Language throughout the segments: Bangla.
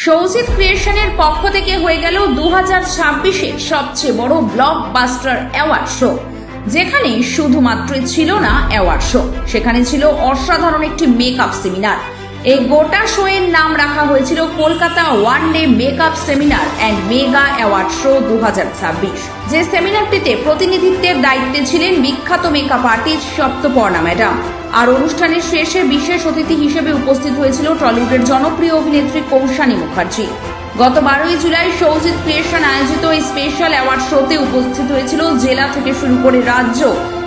সৌজিত ক্রিয়েশনের পক্ষ থেকে হয়ে গেল 2026-এর সবচেয়ে বড় ব্লকবাস্টার অ্যাওয়ার্ড শো, যেখানে শুধুমাত্র ছিল না অ্যাওয়ার্ড শো, সেখানে ছিল অসাধারণ একটি মেকআপ সেমিনার। এই গোটা শো এর নাম রাখা হয়েছিল Kolkata one day makeup seminar and mega award show 2026। যে সেমিনারটিতে প্রতিনিধিত্বের দায়িত্বে ছিলেন বিখ্যাত মেকআপ আর্টিস্ট সপ্তপর্ণা ম্যাডাম। আর অনুষ্ঠানের শেষে বিশেষ অতিথি হিসেবে উপস্থিত হয়েছিল টলিউডের জনপ্রিয় অভিনেত্রী কৌশানী মুখার্জি। গত 12ই জুলাই সৌজিত ক্রিয়েশন আয়োজিত এই স্পেশাল অ্যাওয়ার্ড শোতে উপস্থিত হয়েছিল জেলা থেকে শুরু করে রাজ্য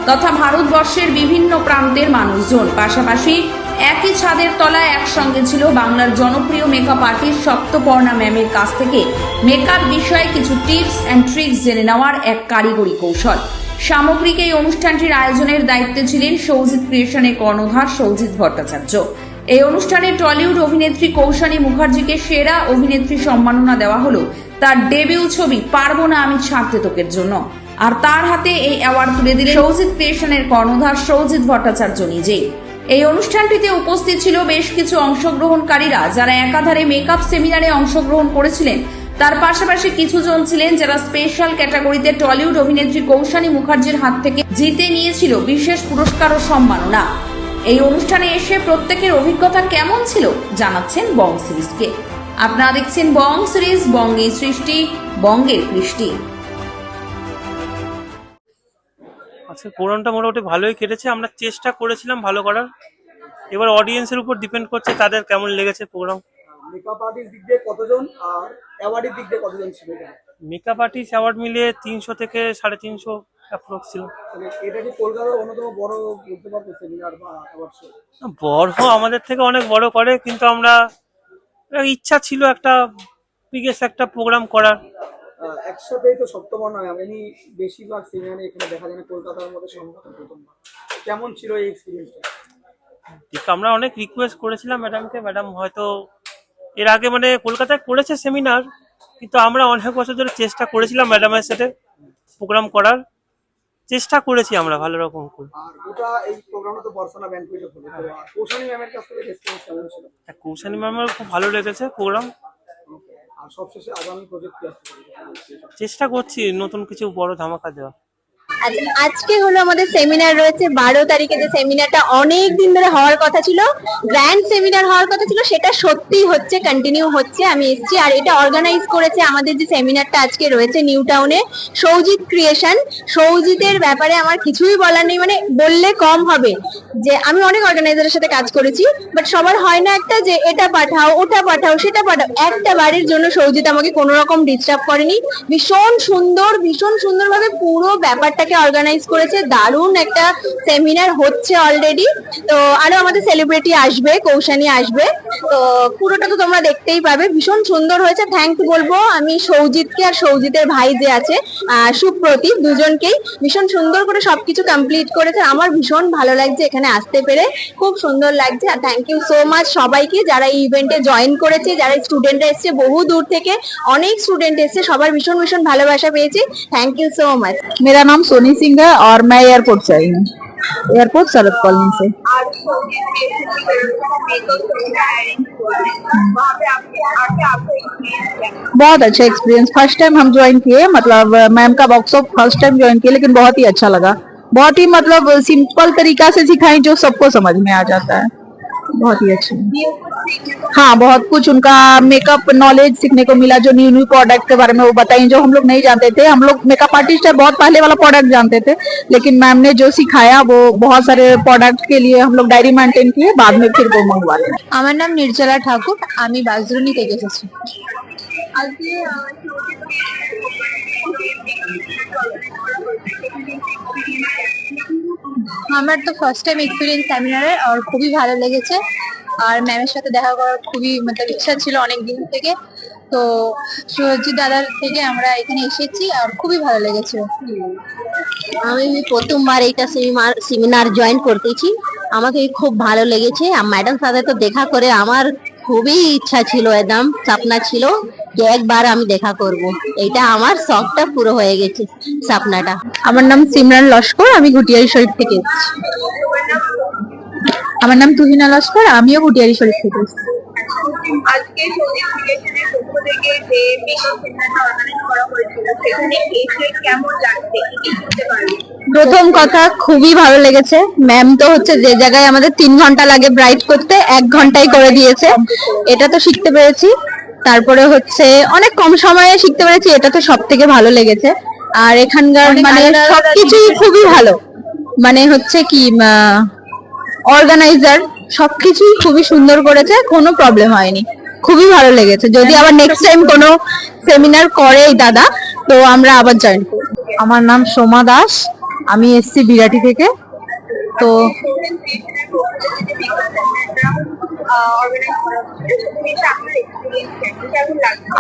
তথা ভারতবর্ষের বিভিন্ন প্রান্তের মানুষজন। পাশাপাশি একই ছাদের তলায় একসঙ্গে ছিল বাংলার জনপ্রিয় মেকআপ আর্টিস্ট সপ্তপর্ণা ম্যামের কাছ থেকে মেকআপ বিষয়ে কিছু টিপস অ্যান্ড ট্রিক্স জেনে নেওয়ার এক কারিগরি কৌশল। সামগ্রিক এই অনুষ্ঠানটির আয়োজনের দায়িত্বে ছিলেন সৌজিত ক্রিয়েশনের কর্ণধার সৌজিত ভট্টাচার্য। এই অনুষ্ঠানে টলিউড অভিনেত্রী কৌশানী মুখার্জিকে সেরা অভিনেত্রী সম্মাননা দেওয়া হলো তার ডেবিউ ছবি পারবো না আমি ছাড়তে তোকের জন্য। আর তার হাতে এই অ্যাওয়ার্ড তুলে দিলেন সৌজিত ক্রিয়েশনের কর্ণধার সৌজিত ভট্টাচার্য নিজেই। এই অনুষ্ঠানটিতে উপস্থিত ছিল বেশ কিছু অংশগ্রহণকারীরা যারা একাধারে মেকআপ সেমিনারে অংশগ্রহণ করেছিলেন। তার পাশাপাশি কিছু জন ছিলেন যারা স্পেশাল ক্যাটাগরিতে টলিউড অভিনেত্রী কৌশানী মুখার্জির হাত থেকে জিতে নিয়েছিল বিশেষ পুরস্কার ও সম্মাননা। এই অনুষ্ঠানে এসে প্রত্যেকের অভিজ্ঞতা কেমন ছিল জানাচ্ছেন বং সিরিজকে। আপনারা দেখছেন বং সিরিজ, বঙ্গের সৃষ্টি, বঙ্গের কৃষ্টি। আচ্ছা, প্রোগ্রামটা মোটামুটি ভালোই কেটেছে। আমরা চেষ্টা করেছিলাম ভালো করার, এবার অডিয়েন্সের উপর ডিপেন্ড করছে তাদের কেমন লেগেছে প্রোগ্রাম। মেকআপ আর্টিস্ট দিক দিয়ে কতজন আর অ্যাওয়ার্ডের দিক দিয়ে কতজন ছিল? মেকআপ আর্টিস্ট অ্যাওয়ার্ড মিলিয়ে 300 থেকে 350 অ্যাপ্রক্স ছিল। মানে এটা কি কলকাতার অন্যতম বড় বলতে পারবো সেমিনার বা অ্যাওয়ার্ড শো? বড় আমাদের থেকে অনেক বড় করে, কিন্তু আমরা ইচ্ছা ছিল একটা বিগেস্ট একটা প্রোগ্রাম করার। একসাথেই তো সপ্তপর্ণা ম্যাম, এমনি বেশিরভাগ সেমিনারে এখানে দেখা যায় না, কলকাতার মধ্যে সম্ভবত প্রথমবার। কেমন ছিল এই এক্সপিরিয়েন্সটা? আমরা অনেক রিকোয়েস্ট করেছিলাম ম্যাডামকে, ম্যাডাম হয়তো এর আগে মানে কলকাতায় করেছে সেমিনার, কিন্তু আমরা অনেক বছর ধরে চেষ্টা করেছিলাম ম্যাডামের সাথে প্রোগ্রাম করার চেষ্টা করেছি আমরা ভালো রকম করে। আর গোটা এই প্রোগ্রামটা তো বর্ষনা ব্যান্ডকুইটে হলো, তো কৌশানী ম্যামের কাছ থেকে রেসপন্স কেমন ছিল? কৌশানী ম্যামের খুব ভালো লেগেছে প্রোগ্রাম। আর সবশেষে আগামী প্রজেক্ট কি আসতে পারে? চেষ্টা করছি নতুন কিছু বড় ধামাকা দেওয়া। আজকে হলো আমাদের সেমিনার রয়েছে 12 তারিখে, যে সেমিনারটা অনেক দিন ধরে হওয়ার কথা ছিল, গ্র্যান্ড সেমিনার হওয়ার কথা ছিল, সেটা সত্যি হচ্ছে, কন্টিনিউ হচ্ছে। আমি এসেছি, আর এটা অর্গানাইজ করেছে আমাদের যে সেমিনারটা আজকে রয়েছে নিউ টাউনে, সৌজিত ক্রিয়েশন। সৌজিতের ব্যাপারে আমার কিছুই বলার নেই, মানে বললে কম হবে। যে আমি অনেক অর্গানাইজারের সাথে কাজ করেছি, বাট সবার হয় না একটা যে এটা পাঠাও, ওটা পাঠাও, সেটা পাঠাও। একটা বারের জন্য সৌজিত আমাকে কোনো রকম ডিস্টার্ব করেনি। ভীষণ সুন্দরভাবে পুরো ব্যাপারটাকে অর্গানাইজ করেছে। দারুণ একটা সেমিনার হচ্ছে অলরেডি। তো আরো আমাদের সেলিব্রিটি আসবে, কৌশানী আসবে, তো পুরোটা তো তোমরা দেখতেই পাবে। ভীষণ সুন্দর হয়েছে। থ্যাংক বলবো আমি সৌজিতকে আর সৌজিতের ভাই যে আছে সুপ্রতীক, দুজনকেই। ভীষণ সুন্দর করে সবকিছু কমপ্লিট করেছে। আমার ভীষণ ভালো লাগছে এখানে আসতে পেরে, খুব সুন্দর লাগছে। আর থ্যাংক ইউ সো মাচ সবাইকে যারা এই ইভেন্টে জয়েন করেছে, যারা স্টুডেন্টরা এসছে বহু দূর থেকে, অনেক স্টুডেন্ট এসছে, সবার ভীষণ ভালোবাসা পেয়েছি। Thank you so much. मेरा नाम सोनी सिंह है और मैं एयरपोर्ट से आई हूँ, एयरपोर्ट शरद कॉलोनी से। बहुत अच्छा एक्सपीरियंस, फर्स्ट टाइम हम ज्वाइन किए, मतलब मैम का वर्कशॉप फर्स्ट टाइम ज्वाइन किए, लेकिन बहुत ही अच्छा लगा। बहुत ही मतलब सिंपल तरीका से सिखाई जो सबको समझ में आ जाता है, बहुत ही अच्छा। हाँ, बहुत कुछ उनका मेकअप नॉलेज सीखने को मिला, जो न्यू प्रोडक्ट के बारे में वो बताई जो हम लोग नहीं जानते थे। हम लोग मेकअप आर्टिस्ट है, बहुत पहले वाला प्रोडक्ट जानते थे, लेकिन मैम ने जो सिखाया वो बहुत सारे प्रोडक्ट के लिए हम लोग डायरी मेंटेन किए, बाद में फिर वो मंगवाते। আমার নাম নির্জলা ঠাকুর, আমি বাজরুনি থেকে এসেছি। আমার তো ফার্স্ট টাইম এক্সপিরিয়েন্স সেমিনারে, আর খুবই ভালো লেগেছে। আর ম্যামের সাথে দেখা করার খুবই ইচ্ছা ছিল অনেক দিন থেকে। তো সুরজিৎ দাদার থেকে আমরা এখানে এসেছি, আর খুবই ভালো লেগেছে। আমি প্রথমবার এইটা সেমিনার জয়েন করতেছি, আমাকে খুব ভালো লেগেছে। ম্যাডাম সাথে তো দেখা করে আমার খুবই ইচ্ছা ছিল, একদম স্বপ্ন ছিল যে একবার আমি দেখা করব। এটা আমার শখটা পুরো হয়ে গেছে, স্বপ্নটা। আমার নাম সিমরান লস্কর, আমি গুটিয়ারি শরীফ থেকে এসেছি। আমার নাম তুহিনা লস্কর, আমিও গুটিয়ারি শরীফ থেকে এসেছি। আজকে যে মেকআপ সেমিনারটা অর্গানাইজ করা হয়েছিল সেখানে এসে কেমন লাগছে কি বলতে পারবে? প্রথম কথা খুবই ভালো লেগেছে। ম্যাম তো হচ্ছে যে জায়গায় আমাদের 3 ঘন্টা লাগে ব্রাইট করতে 1 ঘন্টায় করে দিয়েছে, এটা তো শিখতে পেরেছি। তারপরে হচ্ছে অনেক কম সময়ে শিখতে পেরেছি, এটা তো সব থেকে ভালো লেগেছে। আর এখানকার মানে সবকিছুই খুবই ভালো, মানে হচ্ছে কি অর্গানাইজার সবকিছুই খুবই সুন্দর করেছে, কোনো প্রবলেম হয়নি, খুবই ভালো লেগেছে। যদি আবার নেক্সট টাইম কোনো সেমিনার করে এই দাদা, তো আমরা আবার জয়েন করব। আমার নাম সোমা দাস, আমি এসছি বিরাটি থেকে। তো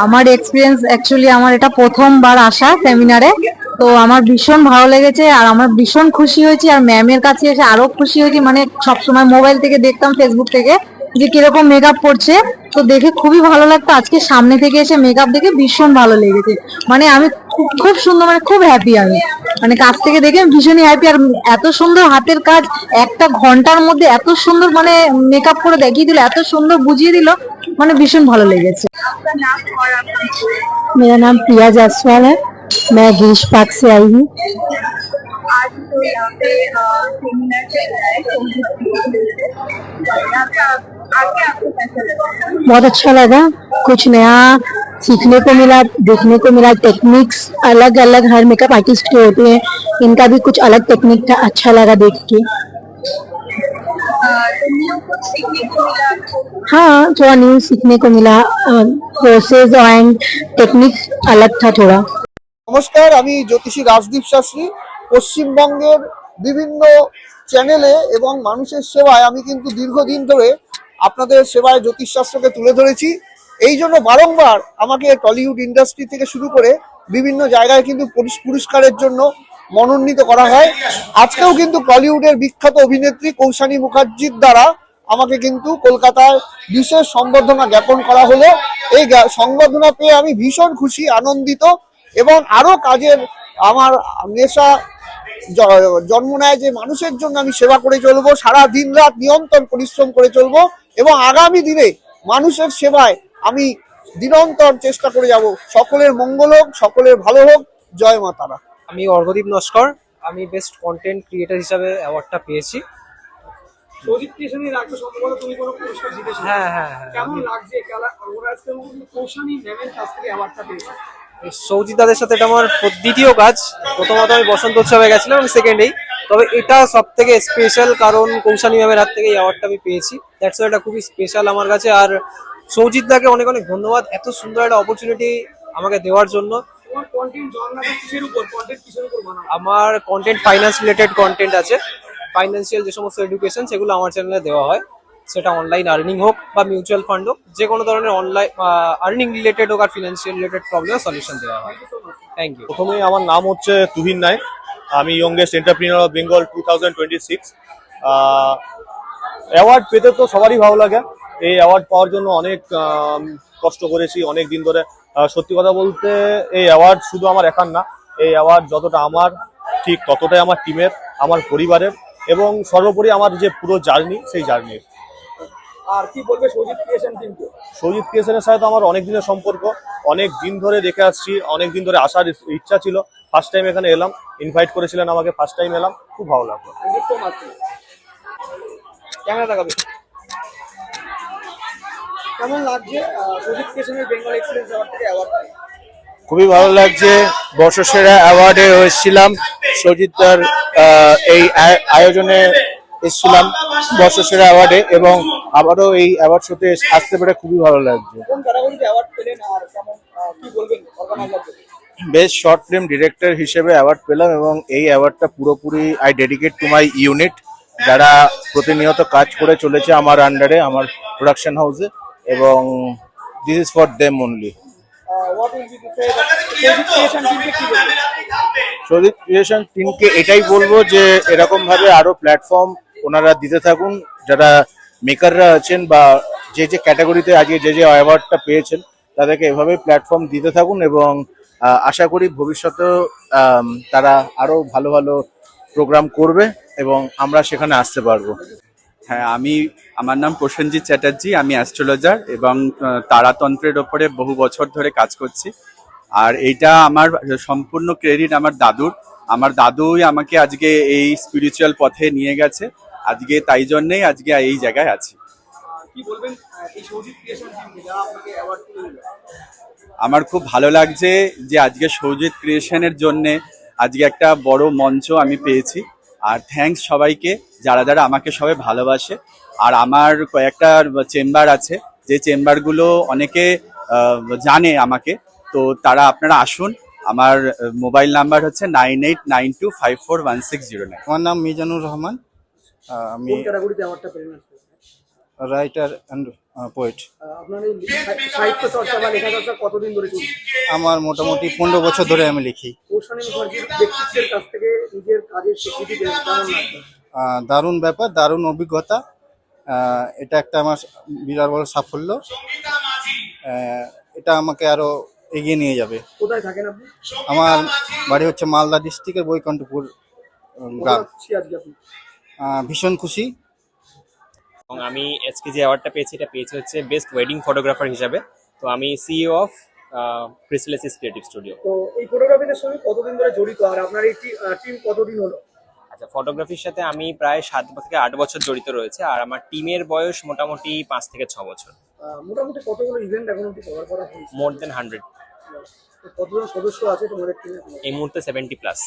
আমার এক্সপিরিয়েন্স অ্যাকচুয়ালি আমার এটা প্রথমবার আসা সেমিনারে, তো আমার ভীষণ ভালো লেগেছে আর আমার ভীষণ খুশি হয়েছি। আর ম্যামের কাছে এসে আরো খুশি হয়েছি, মানে সবসময় মোবাইল থেকে দেখতাম, ফেসবুক থেকে যে কিরকম মেকআপ করছে, তো দেখে খুবই ভালো লাগতো। আজকে সামনে থেকে এসে মেকআপ দেখে ভীষণ ভালো লেগেছে, মানে আমি খুব সুন্দর, মানে খুব হ্যাপি। আমি মানে কাছ থেকে দেখে আমি ভীষণই হ্যাপি। আর এত সুন্দর হাতের কাজ, 1 ঘন্টার মধ্যে এত সুন্দর মানে মেকআপ করে দেখিয়ে দিল, এত সুন্দর বুঝিয়ে দিল, মানে ভীষণ ভালো লেগেছে। मेरा नाम प्रिया जायसवाल है, मैं गिरीश पार्क से आई हूँ। आज तो यहाँ पे सेमिनार चल रहा है, यहाँ पे आके आपको कैसा लगा? बहुत अच्छा लगा, कुछ नया सीखने को मिला, देखने को मिला। टेक्निक्स अलग अलग हर मेकअप आर्टिस्ट के होते हैं, इनका भी कुछ अलग टेक्निक था, अच्छा लगा देख के। तो न्यू कुछ सीखने को मिला आपको? हाँ, थोड़ा न्यू सीखने को मिला, प्रोसेस एंड टेक्निक अलग था थोड़ा। নমস্কার, আমি জ্যোতিষী রাজদীপ শাস্ত্রী। পশ্চিমবঙ্গের বিভিন্ন চ্যানেলে এবং মানুষের সেবায় আমি কিন্তু দীর্ঘদিন ধরে আপনাদের সেবায় জ্যোতিষশাস্ত্রকে তুলে ধরেছি। এই জন্য বারংবার আমাকে টলিউড ইন্ডাস্ট্রি থেকে শুরু করে বিভিন্ন জায়গায় কিন্তু পুরস্কারের জন্য মনোনীত করা হয়। আজকেও কিন্তু টলিউডের বিখ্যাত অভিনেত্রী কৌশানী মুখার্জির দ্বারা আমাকে কিন্তু কলকাতায় বিশেষ সম্বর্ধনা জ্ঞাপন করা হলো। এই সংবর্ধনা পেয়ে আমি ভীষণ খুশি, আনন্দিত, এবং আরো কাজের আমার নেশা জন্ম নেয় যে মানুষের জন্য আমি সেবা করে চলবো, সারা দিন রাত নিরন্তর পরিশ্রম করে চলবো, এবং আগামী দিনে মানুষের সেবায় আমি নিরন্তর চেষ্টা করে যাব। সকলের মঙ্গল হোক, সকলের ভালো হোক, জয় মা তারা। আমি অর্ঘদীপ নস্কর, আমি বেস্ট কন্টেন্ট ক্রিয়েটর হিসাবে অ্যাওয়ার্ডটা পেয়েছি। সৌজিত কৃষ্ণের আগে সম্ভবত তুমি কোনো পুরস্কার জিতেছো। হ্যাঁ হ্যাঁ হ্যাঁ কেমন লাগছে কৌশানী ম্যামের কাছ থেকে অ্যাওয়ার্ডটা পেয়েছো? সৌজিত দাদের সাথে এটা আমার দ্বিতীয় কাজ। প্রথমত আমি বসন্ত উৎসবে গেছিলাম, আমি সেকেন্ডেই, তবে এটা সব থেকে স্পেশাল কারণ কৌশানী ম্যামের হাত থেকে এই অ্যাওয়ার্ডটা আমি পেয়েছি। দ্যাটস ওয়াই এটা খুবই স্পেশাল আমার কাছে। আর সৌজিত দাকে অনেক অনেক ধন্যবাদ এত সুন্দর একটা অপরচুনিটি আমাকে দেওয়ার জন্য। তোমার কন্টেন্ট জনরাটা কিসের উপর, কন্টেন্ট কিসের উপর বানাও? আমার কন্টেন্ট ফাইন্যান্স রিলেটেড কন্টেন্ট আছে, ফাইন্যান্সিয়াল যে সমস্ত এডুকেশন সেগুলো আমার চ্যানেলে দেওয়া হয়, সেটা অনলাইন আর্নিং হোক বা মিউচুয়াল ফান্ড হোক, যে কোনো ধরনের অনলাইন আর্নিং রিলেটেড হোক আর ফিনান্সিয়াল রিলেটেড প্রবলেমের সলিউশন দেওয়া হয়। Thank you. প্রথমেই আমার নাম হচ্ছে তুহিন নায়ক, আমি youngest entrepreneur of Bengal 2026। Award পেতে তো সবারই ভালো লাগে। এই অ্যাওয়ার্ড পাওয়ার জন্য অনেক কষ্ট করেছি অনেক দিন ধরে। সত্যি কথা বলতে এই অ্যাওয়ার্ড শুধু আমার একার না, এই অ্যাওয়ার্ড যতটা আমার ঠিক ততটাই আমার টিমের, আমার পরিবারের, এবং সর্বোপরি আমার যে পুরো জার্নি, সেই জার্নির। আর কি বলবে সৌজিত ক্রিয়েশন টিমকে? সৌজিত ক্রিয়েশনের সাথে তো আমার অনেক দিনের সম্পর্ক, অনেক দিন ধরে দেখে আসছি, অনেক দিন ধরে আসার ইচ্ছা ছিল। ফার্স্ট টাইম এখানে এলাম, ইনভাইট করেছিলেন আমাকে, ফার্স্ট টাইম এলাম, খুব ভালো লাগলো। ক্যামেরা দেখাবে। কেমন লাগছে সৌজিত ক্রিয়েশনের বেঙ্গল এক্সেলেন্স অ্যাওয়ার্ড থেকে অ্যাওয়ার্ড? খুবই ভালো লাগছে। বর্ষসেরা অ্যাওয়ার্ডে এসেছিলাম, সৌজিতদার এই আয়োজনে এসেছিলাম বর্ষসেরা অ্যাওয়ার্ডে, এবং আবারও এই অ্যাওয়ার্ড শোতে আসতে পেরে খুবই ভালো লাগছে। কোন ক্যাটাগরিতে অ্যাওয়ার্ড পেলেন আর কেমন কি বলবেন অর্গানাইজারদের? বেস্ট শর্ট ফিল্ম ডিরেক্টর হিসেবে অ্যাওয়ার্ড পেলাম, এবং এই অ্যাওয়ার্ডটা পুরোপুরি I dedicate to my unit, যারা প্রতিনিয়ত কাজ করে চলেছে আমার আন্ডারে, আমার প্রোডাকশন হাউসে, এবং this is for them only. What will be to say that Soujit creation টিমকে কি বলবেন? সৌজিত ক্রিয়েশন টিমকে এটাই বলবো যে এরকম ভাবে আরো প্ল্যাটফর্ম ওনারা দিতে থাকুন, যারা মেকাররা আছেন বা যে যে ক্যাটাগরিতে আজকে যে যে অ্যাওয়ার্ডটা পেয়েছেন তাদেরকে এভাবে প্ল্যাটফর্ম দিতে থাকুন, এবং আশা করি ভবিষ্যতেও তারা আরো ভালো ভালো প্রোগ্রাম করবে এবং আমরা সেখানে আসতে পারবো। হ্যাঁ, আমার নাম প্রসেনজিৎ চ্যাটার্জি। আমি অ্যাস্ট্রোলজার এবং তারাতন্ত্রের ওপরে বহু বছর ধরে কাজ করছি। আর এইটা আমার সম্পূর্ণ ক্রেডিট আমার দাদুর। আমার দাদুই আমাকে আজকে এই স্পিরিচুয়াল পথে নিয়ে গেছে। আজকে তাই জন্যেই আজকে এই জায়গায় আছি। কি বলবেন এই সৌজিত ক্রিয়েশন টিমকে যারা আপনাকে অ্যাওয়ার্ড তুলে দিল? আমার খুব ভালো লাগছে যে আজকে সৌজিত ক্রিয়েশনের জন্যে আজকে একটা বড় মঞ্চ আমি পেয়েছি। আর থ্যাঙ্কস সবাইকে যারা যারা আমাকে সবাই ভালোবাসে। আর আমার কয়েকটা চেম্বার আছে, যে চেম্বারগুলো অনেকে জানে আমাকে। তো তারা আপনারা আসুন। আমার মোবাইল নাম্বার হচ্ছে 9892541609। আমার নাম মিজানুর রহমান। আমি কোন ক্যাটাগরিতে অ্যাওয়ার্ডটা পেলেন আজকে? Writer and poet. আপনার এই সাহিত্য চর্চা বা লেখা চর্চা কতদিন ধরে চলছে? আমার মোটামুটি 15 বছর ধরে আমি লিখি। কৌশানী মুখার্জির ব্যক্তিত্বের কাছ থেকে নিজের কাজের স্বীকৃতি পেলেন, কেমন লাগছে? দারুণ ব্যাপার, দারুণ অভিজ্ঞতা। এটা একটা আমার বিরাট বড় সাফল্য। এটা আমাকে আরো এগিয়ে নিয়ে যাবে। কোথায় থাকেন আপনি? আমার বাড়ি হচ্ছে মালদা ডিস্ট্রিক্টের বৈকুণ্ঠপুর গ্রাম। আজকে আপনি ভীষণ খুশি। এবং আমি আজকে যে অ্যাওয়ার্ডটা পেয়েছি এটা পেয়েছি হচ্ছে বেস্ট ওয়েডিং ফটোগ্রাফার হিসাবে। তো আমি সিইও অফ ক্রিস্টালিসিস ক্রিয়েটিভ স্টুডিও। তো এই ফটোগ্রাফিদের সঙ্গে কতদিন ধরে জড়িত আর আপনার এই টিম কতদিন হলো? আচ্ছা, ফটোগ্রাফির সাথে আমি প্রায় 7 থেকে 8 বছর জড়িত রয়েছে। আর আমার টিমের বয়স মোটামুটি 5 থেকে 6 বছর। মোটামুটি কতগুলো ইভেন্ট এখন অব্দি কভার করা হয়েছে? মোর দেন 100। তো কতজন সদস্য আছে তোমাদের টিমে? এই মুহূর্তে 70+।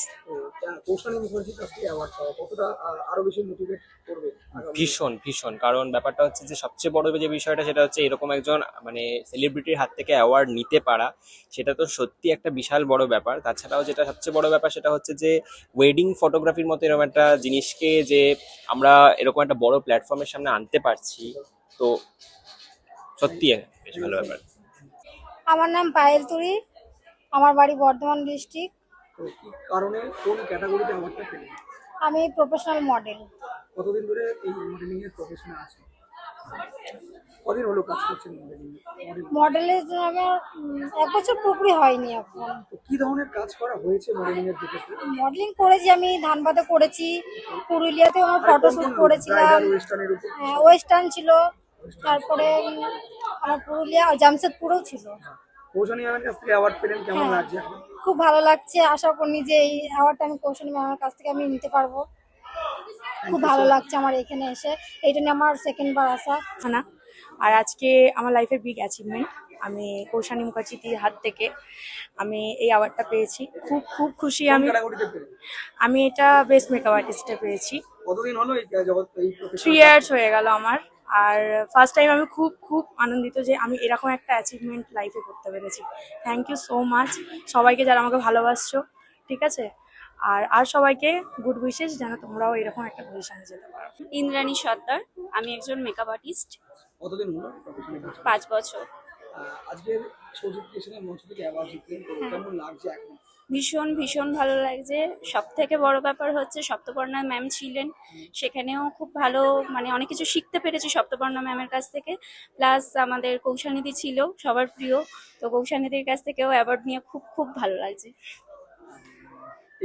কৌশানী মুখার্জির কাছ থেকে অ্যাওয়ার্ড পাওয়া কতটা আরো বেশি মোটিভেট করবে? ভীষণ ভীষণ, কারণ ব্যাপারটা হচ্ছে যে সবচেয়ে বড় যে বিষয়টা সেটা হচ্ছে এরকম একজন মানে সেলিব্রিটির হাত থেকে অ্যাওয়ার্ড নিতে পারা, সেটা তো সত্যি একটা বিশাল বড় ব্যাপার। তাছাড়াও যেটা সবচেয়ে বড় ব্যাপার সেটা হচ্ছে যে ওয়েডিং ফটোগ্রাফির মতো এরকম একটা জিনিসকে যে আমরা এরকম একটা বড় প্ল্যাটফর্মের সামনে আনতে পারছি, তো সত্যি বেশ ভালো ব্যাপার। আমার নাম পায়েল তুরি, আমার বাড়ি বর্ধমান ডিস্ট্রিক্ট। তো কি কারণে কোন ক্যাটাগরিতে অ্যাওয়ার্ডটা পেলেন? আমি প্রফেশনাল মডেল। কতদিন ধরে এই মডেলিং এর প্রফেশনে আছেন? কদিন হলো কাজ করছেন মডেলিং? মডেলের জন্য আমার 1 বছর পুরোপুরি হয়নি এখন। তো কি ধরনের কাজ করা হয়েছে মডেলিং এর দিকে? মডেলিং করেছি, আমি ধানবাদে করেছি, পুরুলিয়াতে আমার ফটোশুট করেছিলাম। ওয়েস্টার্নের উপর ওয়েস্টার্ন ছিল, তারপরে আমার পুরুলিয়া জামশেদপুরেও ছিল। কৌশানী ম্যামের কাছ থেকে অ্যাওয়ার্ড পেলেন, কেমন হ্যাঁ, লাগছে? খুব ভালো লাগছে। আশা করি যে এই অ্যাওয়ার্ডটা আমি কৌশানী ম্যামের কাছ থেকে আমি নিতে পারবো। খুব ভালো লাগছে আমার এখানে এসে। এইটা নিয়ে আমার সেকেন্ডবার আসা। না, আর আজকে আমার লাইফের বিগ অ্যাচিভমেন্ট। আমি কৌশানী মুখার্জির হাত থেকে আমি এই অ্যাওয়ার্ডটা পেয়েছি। খুব খুব খুশি আমি। ক্যাটাগরিতে পেলেন? আমি এটা বেস্ট মেকআপ আর্টিস্টে পেয়েছি। কতদিন হলো এই জগৎ এই প্রফেশন? 3 ইয়ার্স হয়ে গেল আমার। আর ফার্স্ট টাইম আমি খুব খুব আনন্দিত যে আমি এরকম একটা অ্যাচিভমেন্ট লাইফে করতে পেরেছি। থ্যাংক ইউ সো মাচ সবাইকে যারা আমাকে ভালোবাসছো, ঠিক আছে? আর সবাইকে গুড উইশেস যেন তোমরাও এরকম একটা পজিশনে যেতে পারো। ইন্দ্রাণী সর্দার, আমি একজন মেকআপ আর্টিস্ট। কতদিন হলো প্রফেশনে কাজ? 5 বছর। আজকের সৌজিত ক্রিয়েশনের মঞ্চ থেকে অ্যাওয়ার্ড জিতলেন, কেমন লাগছে এখন? ভীষণ ভীষণ ভালো লাগছে। সব থেকে বড় ব্যাপার হচ্ছে সপ্তপর্ণা ম্যাম ছিলেন, সেখানেও খুব ভালো মানে অনেক কিছু শিখতে পেরেছি সপ্তপর্ণা ম্যামের কাছ থেকে। প্লাস আমাদের কৌশানীদি ছিল সবার প্রিয়, তো কৌশানীদির কাছ থেকেও অ্যাওয়ার্ড নিয়ে খুব খুব ভালো লাগছে।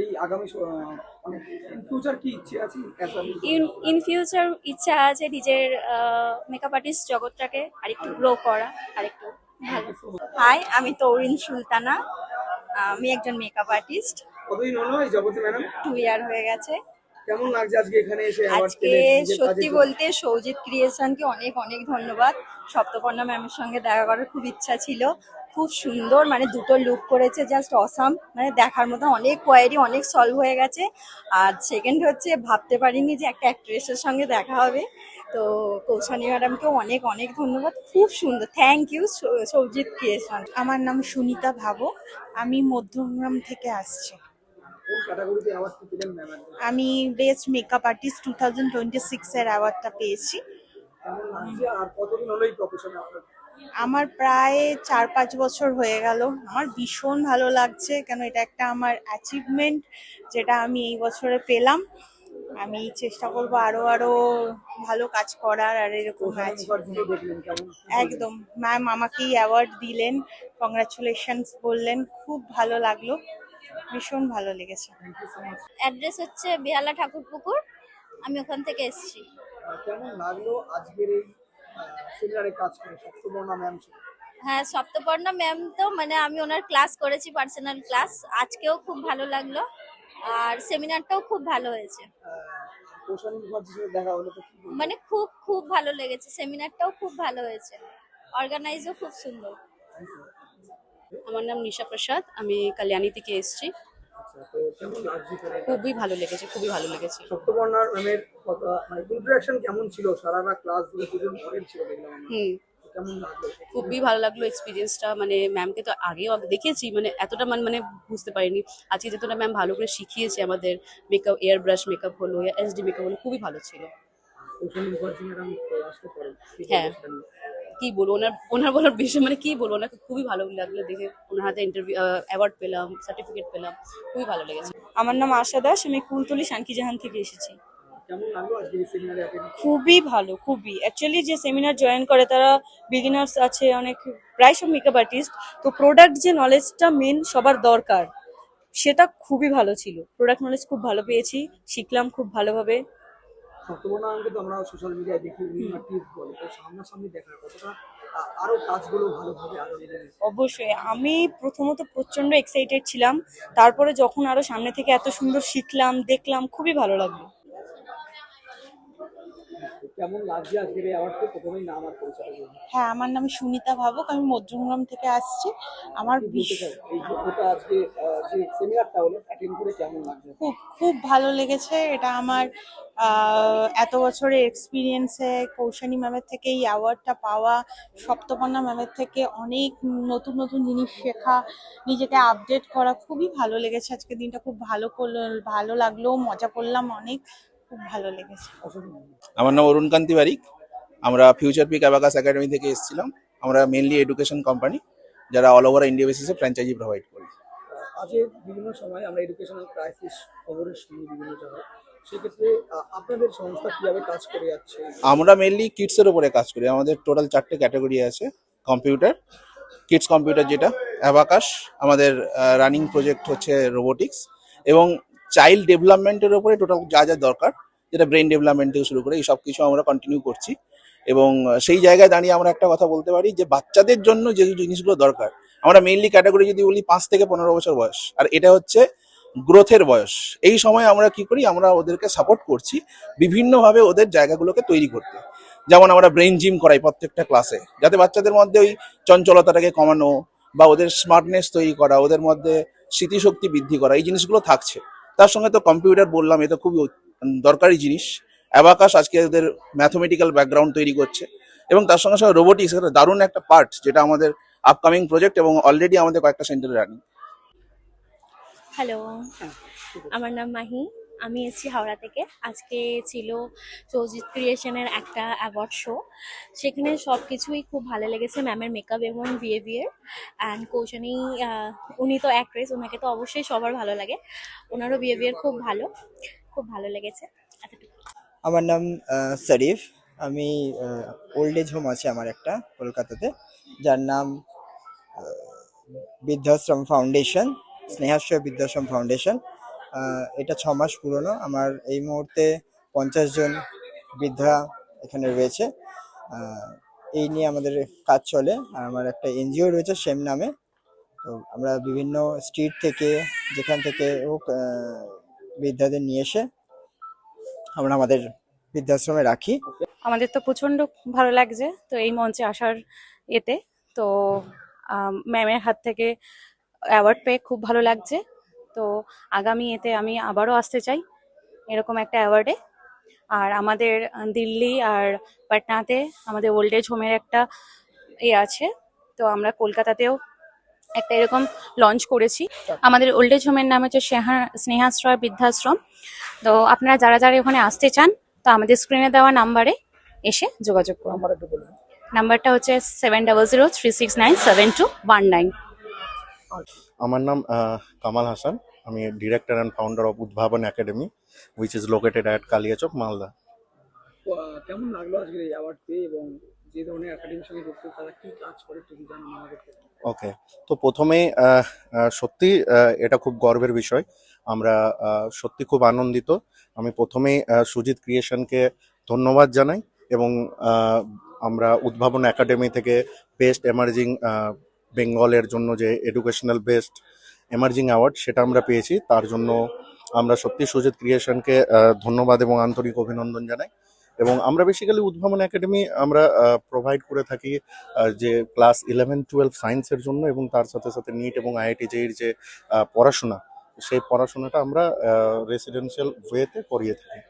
এই আগামী মানে ইন ফিউচার কি ইচ্ছে আছে? ইন ফিউচার ইচ্ছা আছে নিজের মেকআপ আর্টিস্ট জগৎটাকে আরেকটু গ্রো করা, আরেকটু ভালো। হাই, আমি তৌরিন সুলতানা। আমি একজন মেকআপ আর্টিস্ট। কতদিন হলো এই জগতে ম্যাডাম? 2 ইয়ার হয়ে গেছে। কেমন লাগছে আজকে এখানে এসে অ্যাওয়ার্ড আজকে পেলেন? সত্যি বলতে সৌজিত ক্রিয়েশনকে অনেক অনেক ধন্যবাদ। সপ্তপর্ণা ম্যামের সঙ্গে দেখা করার খুব ইচ্ছা ছিল। খুব সুন্দর, মানে দুটো লুক করেছে, জাস্ট অসাম, মানে দেখার মতো। অনেক কোয়ারি অনেক সলভ হয়ে গেছে। আর সেকেন্ড হচ্ছে ভাবতে পারিনি যে একটা অ্যাক্ট্রেসের সঙ্গে দেখা হবে। তো কৌশানী ম্যাডামকেও অনেক অনেক ধন্যবাদ, খুব সুন্দর। Thank you Soujit creation. আমার নাম সুনিতা ভাবো, আমি মধ্যমগ্রাম থেকে আসছি। কোন ক্যাটাগরিতে অ্যাওয়ার্ড পেলেন ম্যাম? আমি বেস্ট মেকআপ আর্টিস্ট 2026 এর অ্যাওয়ার্ডটা পেয়েছি। কেমন লাগছে আর কতদিন হলো এই প্রফেশনে আপনার? আমার প্রায় 4-5 বছর হয়ে গেল। আমার ভীষণ ভালো লাগছে, কেন এটা একটা আমার অ্যাচিভমেন্ট যেটা আমি এই বছরে পেলাম। আমি চেষ্টা করবো আরো আরো ভালো কাজ করার। আর এরকম একদম ম্যাম আমাকেই অ্যাওয়ার্ড দিলেন, কংগ্রাচুলেশনস বললেন, খুব ভালো লাগলো, ভীষণ ভালো লেগেছে। অ্যাড্রেস হচ্ছে বেহালা ঠাকুরপুকুর, আমি ওখান থেকে এসেছি। কেমন লাগলো আজকের এই সেমিনারে কাজ করে? সপ্তবর্ণা ম্যাম ছিল। হ্যাঁ, সপ্তপর্ণা ম্যাম তো মানে আমি ওনার ক্লাস করেছি, পার্সোনাল ক্লাস। আজকেও খুব ভালো লাগলো আর সেমিনারটাও খুব ভালো হয়েছে। কৌশানী মুখার্জির সাথে দেখা হলো তো কি বলবো? মানে খুব খুব ভালো লেগেছে, সেমিনারটাও খুব ভালো হয়েছে, অর্গানাইজও খুব সুন্দর। আমার নাম নিশা প্রসাদ, আমি কল্যাণী থেকে এসেছি। আচ্ছা, তো কেমন লাগছে এখানে? খুবই ভালো লেগেছে, খুবই ভালো লেগেছে। সপ্তবর্ণার ম্যামের কথা মানে ইন্টারাকশন কেমন ছিল? সারাটা ক্লাস ধরে দুজন মডেল ছিল দেখলাম আমরা। তো কেমন লাগলো? খুবই ভালো লাগলো এক্সপিরিয়েন্সটা। মানে ম্যামকে তো আগেও দেখেছি, মানে এতটা মানে বুঝতে পারিনি। আজকে যতটা ম্যাম ভালো করে শিখিয়েছে আমাদের, মেকআপ, এয়ার ব্রাশ মেকআপ হলো, এসডি মেকআপ হলো, খুবই ভালো ছিল। কৌশানী মুখার্জি ম্যাডাম আসতে পারেন। হ্যাঁ, কি বলবো, ওনার ওনার বলার বিষয় মানে কি বলবো, ওনাকে খুবই ভালো লাগলো দেখে। ওনার হাতে ইন্টারভিউ, অ্যাওয়ার্ড পেলাম, সার্টিফিকেট পেলাম, খুবই ভালো লেগেছে। আমার নাম আশা দাস, আমি কুলতলি শানকিজাহান থেকে এসেছি। কেমন লাগলো আজকের এই সেমিনারে অ্যাটেন্ড? খুবই ভালো, খুবই। অ্যাকচুয়ালি যে সেমিনার জয়েন করে তারা বিগিনার্স আছে, অনেক প্রায় সব মেকআপ আর্টিস্ট। তো প্রোডাক্ট যে নলেজটা মেন সবার দরকার, সেটা খুবই ভালো ছিল। প্রোডাক্ট নলেজ খুব ভালো পেয়েছি, শিখলাম খুব ভালোভাবে। সপ্তবর্ণা ম্যামকে তো আমরা সোশ্যাল মিডিয়ায় দেখি, উনি টিপস বলে, তো সামনাসামনি দেখার কতটা আরো কাজগুলো ভালোভাবে আরো নিজের। অবশ্যই আমি প্রথমত প্রচন্ড এক্সাইটেড ছিলাম, তারপরে যখন আরো সামনে থেকে এত সুন্দর শিখলাম, দেখলাম, খুবই ভালো লাগলো। কেমন লাগছে আজকের এই অ্যাওয়ার্ডকে? প্রথমেই নাম আর পরিচয় দিন। হ্যাঁ, আমার নাম সুনিতা ভাবুক, আমি মধ্যমগ্রাম থেকে আসছি। আমার কি বলতে চাই এই গোটা আজকে যে সেমিনারটা হলো অ্যাটেন্ড করে কেমন লাগছে? খুব খুব ভালো লেগেছে। এটা আমার এত বছরের এক্সপিরিয়েন্সে কৌশানী ম্যামের থেকে এই অ্যাওয়ার্ডটা পাওয়া, সপ্তপর্ণা ম্যামের থেকে অনেক নতুন নতুন জিনিস শেখা, নিজেকে আপডেট করা, খুবই ভালো লেগেছে। আজকের দিনটা খুব ভালো লাগলো, মজা করলাম অনেক, খুব ভালো লেগেছে। আমার নাম অরুণ কান্তি বারিক। আমরা ফিউচার পিক অ্যাবাকাস একাডেমি থেকে এসেছিলাম। আমরা মেনলি এডুকেশন কোম্পানি, যারা অল ওভার ইন্ডিয়া বেসিসে ফ্র্যাঞ্চাইজি প্রোভাইড করি। আজকে বিভিন্ন সময় আমরা এডুকেশনাল ক্রাইসিস খবরের শুনি বিভিন্ন জায়গায়, সেক্ষেত্রে আপনাদের সংস্থা কিভাবে কাজ করে যাচ্ছে? আমরা মেনলি কিডসের উপরে কাজ করি। আমাদের টোটাল 4টে ক্যাটাগরি আছে। কম্পিউটার, কিডস কম্পিউটার যেটা, অ্যাবাকাস, আমাদের রানিং প্রজেক্ট হচ্ছে রোবোটিক্স, এবং চাইল্ড ডেভেলপমেন্টের উপরে টোটাল যা যা দরকার, যেটা ব্রেন ডেভেলপমেন্ট থেকে শুরু করে এই সব কিছু আমরা কন্টিনিউ করছি। এবং সেই জায়গায় দাঁড়িয়ে আমরা একটা কথা বলতে পারি যে বাচ্চাদের জন্য যে জিনিসগুলো দরকার, আমরা মেইনলি ক্যাটাগরি যদি বলি 5 থেকে 15 বছর বয়স, আর এটা হচ্ছে গ্রোথের বয়স। এই সময় আমরা কি করি, আমরা ওদেরকে সাপোর্ট করছি বিভিন্নভাবে ওদের জায়গাগুলোকে তৈরি করতে। যেমন আমরা ব্রেন জিম করাই প্রত্যেকটা ক্লাসে, যাতে বাচ্চাদের মধ্যে ওই চঞ্চলতাটাকে কমানো বা ওদের স্মার্টনেস তৈরি করা, ওদের মধ্যে স্মৃতিশক্তি বৃদ্ধি করা, এই জিনিসগুলো থাকছে। তার সঙ্গে তো কম্পিউটার বললাম, এটা খুবই দরকারি জিনিস। অ্যাবাকাস আজকে ওদের ম্যাথমেটিক্যাল ব্যাকগ্রাউন্ড তৈরি করছে, এবং তার সঙ্গে সঙ্গে রোবোটিক্স একটা দারুণ একটা পার্ট, যেটা আমাদের আপকামিং প্রজেক্ট এবং অলরেডি আমাদের কয়েকটা সেন্টারে রানিং। হ্যালো, আমার নাম মাহি, আমি এসেছি হাওড়া থেকে। আজকে ছিল সৌজিত ক্রিয়েশনের একটা অ্যাওয়ার্ড শো, সেখানে সব কিছুই খুব ভালো লেগেছে। ম্যামের মেকআপ এবং বিহেভিয়ার, অ্যান্ড কৌশানী, উনি তো অ্যাক্ট্রেস, ওনাকে তো অবশ্যই সবার ভালো লাগে। ওনারও বিহেভিয়ার খুব ভালো, খুব ভালো লেগেছে। আমার নাম শরীফ, আমি ওল্ড এজ হোম আছে আমার একটা কলকাতাতে, যার নাম বৃদ্ধাশ্রম ফাউন্ডেশন, স্নেহাশ্রয় বৃদ্ধাশ্রম ফাউন্ডেশন। এটা 6 মাস পুরনো। আমার এই মুহূর্তে 50 জন বৃদ্ধা এখানে রয়েছে। এই নিয়ে আমাদের কাজ চলে। আর আমার একটা এনজিও রয়েছে সেম নামে। তো আমরা বিভিন্ন স্ট্রিট থেকে, যেখান থেকে হোক, বৃদ্ধাদের নিয়ে এসে আমরা আমাদের বৃদ্ধাশ্রমে রাখি। আমাদের তো প্রচণ্ড ভালো লাগছে তো এই মঞ্চে আসার এতে। তো ম্যামের হাত থেকে অ্যাওয়ার্ড পেয়ে খুব ভালো লাগছে। তো আগামী এতে আমি আবারও আসতে চাই এরকম একটা অ্যাওয়ার্ডে। আর আমাদের দিল্লি আর পাটনাতে আমাদের ওল্ড এজ হোমের একটা আছে, তো আমরা কলকাতাতেও একটা এরকম লঞ্চ করেছি। আমাদের ওল্ড এজ হোমের নাম হচ্ছে স্নেহাশ্রয় বৃদ্ধাশ্রম। তো আপনারা যারা যারা ওখানে আসতে চান, তো আমাদের স্ক্রিনে দেওয়া নাম্বারে এসে যোগাযোগ করুন। নাম্বারটা হচ্ছে 7003697219। আমার নাম কামাল হাসান, আমি ডিরেক্টর অ্যান্ড ফাউন্ডার অফ উদ্ভাবন academy, which is located at Kaliachak, Malda. কেমন লাগলো আজকের এই অ্যাওয়ার্ড পেয়ে, এবং যে ধরনের একাডেমির সঙ্গে যুক্ত তারা কি কাজ করে একটু জানানো আমাদেরকে? ওকে, তো প্রথমেই সত্যি এটা খুব গর্বের বিষয়। আমরা সত্যি খুব আনন্দিত। আমি প্রথমেই সুজিত ক্রিয়েশনকে ধন্যবাদ জানাই। এবং আমরা উদ্ভাবন একাডেমি থেকে বেস্ট এমার্জিং বেঙ্গলের জন্য যে এডুকেশনাল বেস্ট এমার্জিং অ্যাওয়ার্ড সেটা আমরা পেয়েছি, তার জন্য আমরা সত্যি সুজিত ক্রিয়েশনকে ধন্যবাদ এবং আন্তরিক অভিনন্দন জানাই। এবং আমরা বেসিক্যালি উদ্ভাবন একাডেমি আমরা প্রোভাইড করে থাকি যে ক্লাস 11-12 সায়েন্সের জন্য, এবং তার সাথে সাথে নিট এবং আইআইটি জেইর যে পড়াশোনা, সেই পড়াশোনাটা আমরা রেসিডেন্সিয়াল ওয়েতে করিয়ে থাকি।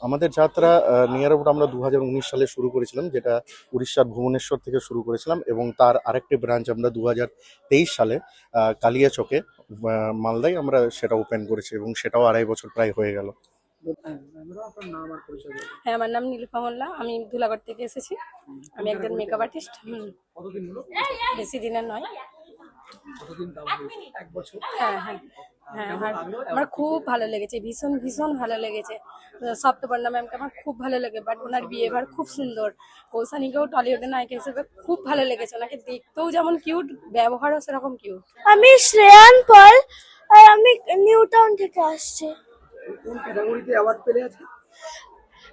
আমাদের যাত্রা নিয়ার অ্যাবাউট আমরা 2019 সালে শুরু করেছিলাম, যেটা উড়িষ্যার ভুবনেশ্বর থেকে শুরু করেছিলাম, এবং তার আরেকটি ব্রাঞ্চ আমরা 2023 সালে কালিয়াচকে মালদায় আমরা সেটা ওপেন করেছি, এবং সেটাও 2.5 বছর প্রায় হয়ে গেল। হ্যাঁ, আমার নাম নীলুফা মোল্লা, আমি ধুলাগড় থেকে এসেছি। আমি একজন মেকআপ আর্টিস্ট। বেশি দিনের নয়। হ্যাঁ হ্যাঁ হ্যাঁ, আমার খুব ভালো লেগেছে, ভীষণ ভীষণ ভালো লেগেছে। সপ্তপর্ণা ম্যামকে আমার খুব ভালো লাগে, বাট ওনার বিহেভিয়ার খুব সুন্দর। কৌশানীকেও টলিউডের নায়িকা হিসেবে খুব ভালো লেগেছে, ওনাকে দেখতেও যেমন কিউট, ব্যবহারও সেরকম কিউট। আমি শ্রেয়ান পল, আর আমি নিউ টাউন থেকে আসছি।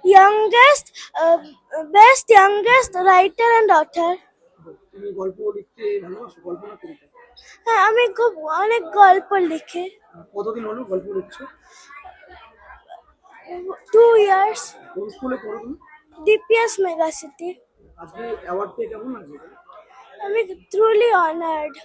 Youngest best youngest writer and author. হ্যাঁ, আমি খুব অনেক গল্প লিখি। কতদিন হলো গল্প লিখছো? 2 ইয়ার্স। কোন স্কুলে পড়ো তুমি? DPS mega city. আজকে অ্যাওয়ার্ড পেয়ে কেমন লাগছে? আমি ট্রুলি অনার্ড।